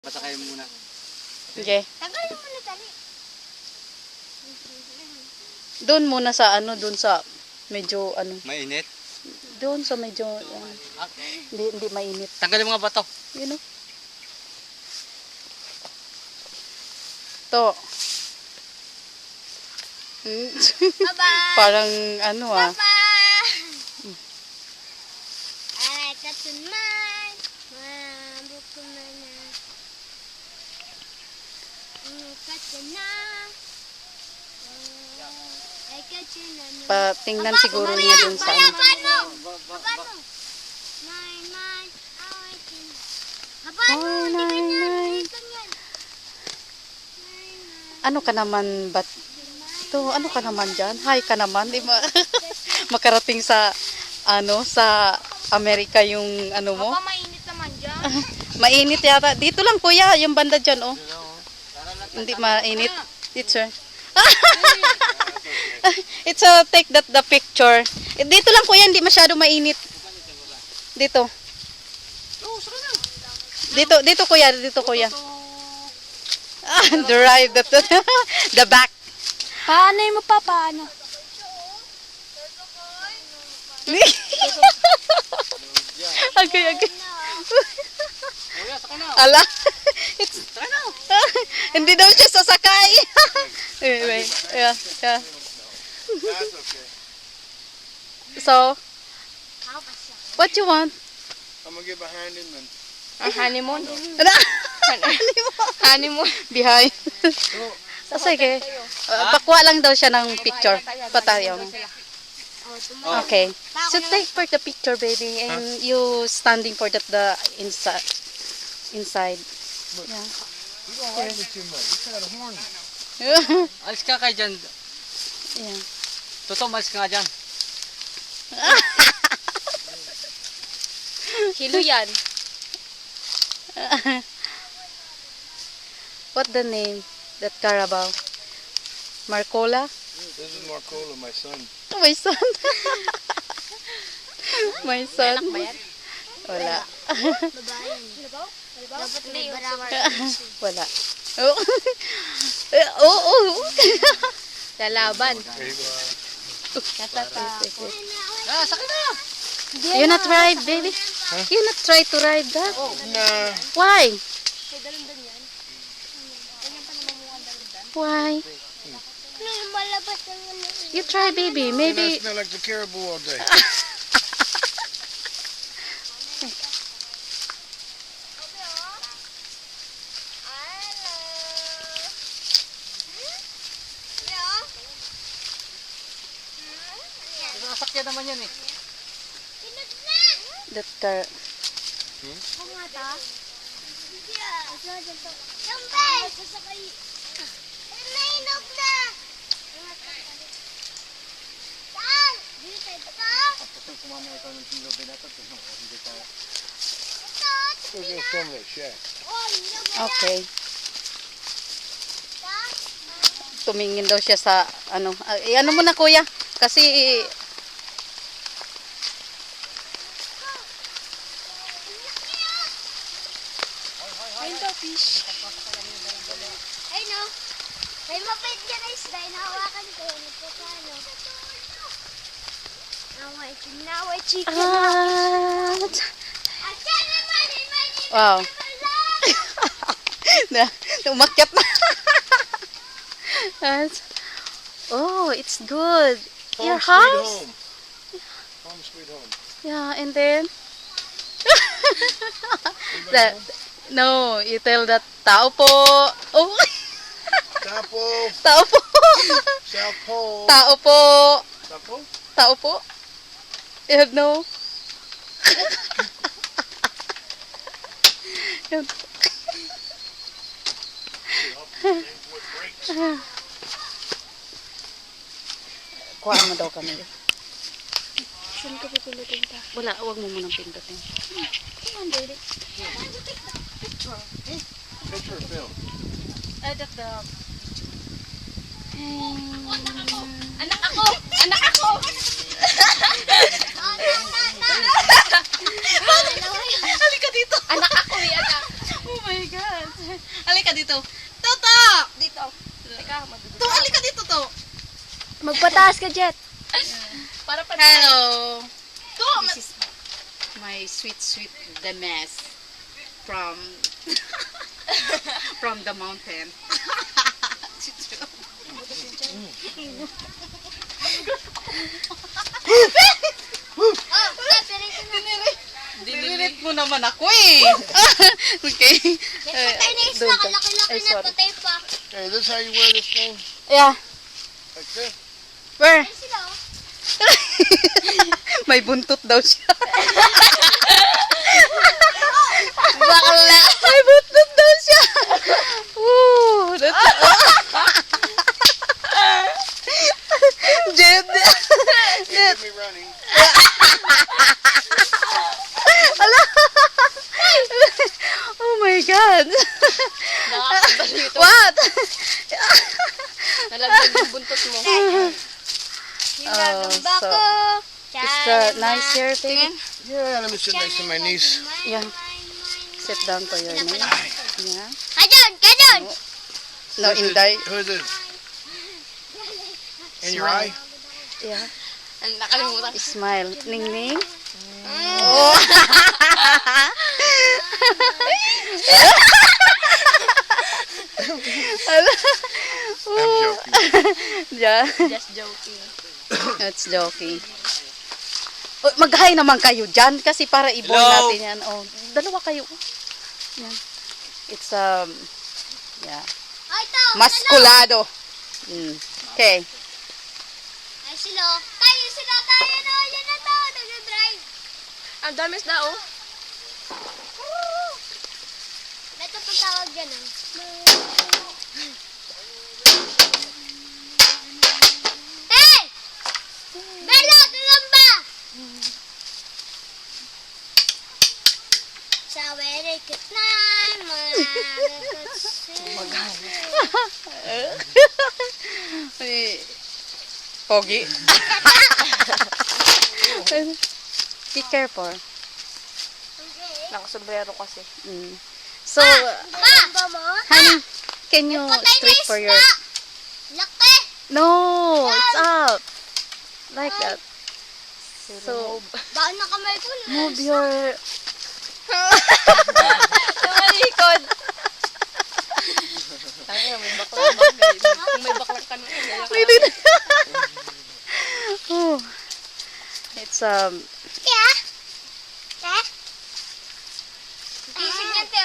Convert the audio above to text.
Pasakay muna. Okay. Tagalin mo na tali. Doon muna sa ano, doon sa medyo ano. Mainit. Doon sa medyo hindi mainit. Tanggalin mga bato. You know? To. Bye-bye. Parang ano ah. Bye-bye. Ay, katunay. Mabuko na na. Katunay. Ay, katunay. Patingnan siguro niya doon sa ano. Paano? Nine, nine. Ay, paano? Ay, Hindi nine, ganyan. nine. Hindi ganyan. Nine, nine. Ano ka naman bat? To, ano ka naman diyan? Hi ka naman, di ba? Makarating sa ano, sa Amerika yung ano mo. Papa, mainit naman dyan. Mainit yata. Dito lang kuya, yung banda diyan oh. Hindi mainit. Teacher. It's a take that the picture. Dito lang kuya, hindi masyado mainit. Dito. Dito kuya, dito kuya. Drive the back. Paano mo pa? Paano? Agay. Ala. Hindi daw siya sasakay. Wait. Yeah. That's okay. So, what you want? I'm gonna get behind him and Ang honeymoon? Honeymoon. Behind. Sige. Pakuha lang daw siya ng picture. Patayo mo. Okay. So take for the picture, baby, and you standing for the inside. Yeah. you don't like me too much. You kind of horny. Alis ka kayo dyan. Yeah. Totoo, malis ka nga dyan. Kilo yan. What the name? That Carabao? Marcola? This is Marcola, my son. My son. My son. Wala. Dapat may barakar. Wala. Oh. Oh. Lalaban. Ah, sakit na! You not ride, baby? You not try to ride that? Nah. Why? Why? You try, baby. And I Maybe. smell like the caribou all day. Nasakyan naman yan eh. That car. Nainog na! Saan? Dito ito? Kumama ikaw ng kilo binatot. Hindi tayo. We're gonna film that shack. Okay. Tumingin daw siya sa ano. Ano mo na kuya? Kasi Ayun daw, fish. Ay no. May mapait ka na isda. Inahawakan ko. Nagkakano. Naway chicken. wow. na umakyat na. Oh, it's good. Your Home sweet house? home. Home sweet home. Yeah, and then Anybody that home? no, you tell that tao po. Oh, Tapo. tao po. South Pole. Tao po. Tapo? Tao po. You have no. Kuha mo daw kami. Saan ka pipilitin ta? Wala, huwag mo munang pindutin. Come on, baby. Picture or film? That the... Anak ako! Anak ako! Halika dito. Anak ako, anak. Oh my God. halika dito. Toto! Dito. Teka, to, halika dito, to. Magpataas ka, Jet. Hello. To, this is my sweet Demes from from the mountain. Oh, pinitin na. Dinilit mo naman ako eh. Okay. May patay na isda, doon ka. kalaki-laki Ay, na, sorry. patay pa. Hey, this how you wear this thing? Yeah. Like this? Where? Ay, sila, oh. May buntot daw siya. Bakla. May buntot daw siya. Woo, that's Jed. Give me running. Ala. Oh my God. What? Nalaglag yung buntot mo. Ginagamba ko. It's nice here, tingin. Yeah, let me sit next to my niece. Yeah. Sit down to your knee. Yeah. Kajon! Kajon! No, Inday. Who is it? In your eye? Yeah. Ang nakalimutan. Smile. Ning ning. I'm joking. Yeah. Just joking. That's joking. Oh, mag-hi naman kayo dyan kasi para i-bore Hello. natin yan. Oh, dalawa kayo. Yan. It's yeah. Ay, ito! Maskulado. Okay. Ay, sila. Tayo sila, tayo na. Yan na to. Nag-drive. Ang dami na, oh. May ito pang tawag dyan, oh. Hey! Bella, gagamba! Sa very good night, Pogi. Be careful. Nakasombrero kasi. So, honey, can you straight for your... Laki! No, it's up. Like that. So, Baan na kamay ko na. move your... Tumalikod. Sabi na, may baklang bagay. Kung may baklang ka nun, Wait, wait. Oh. It's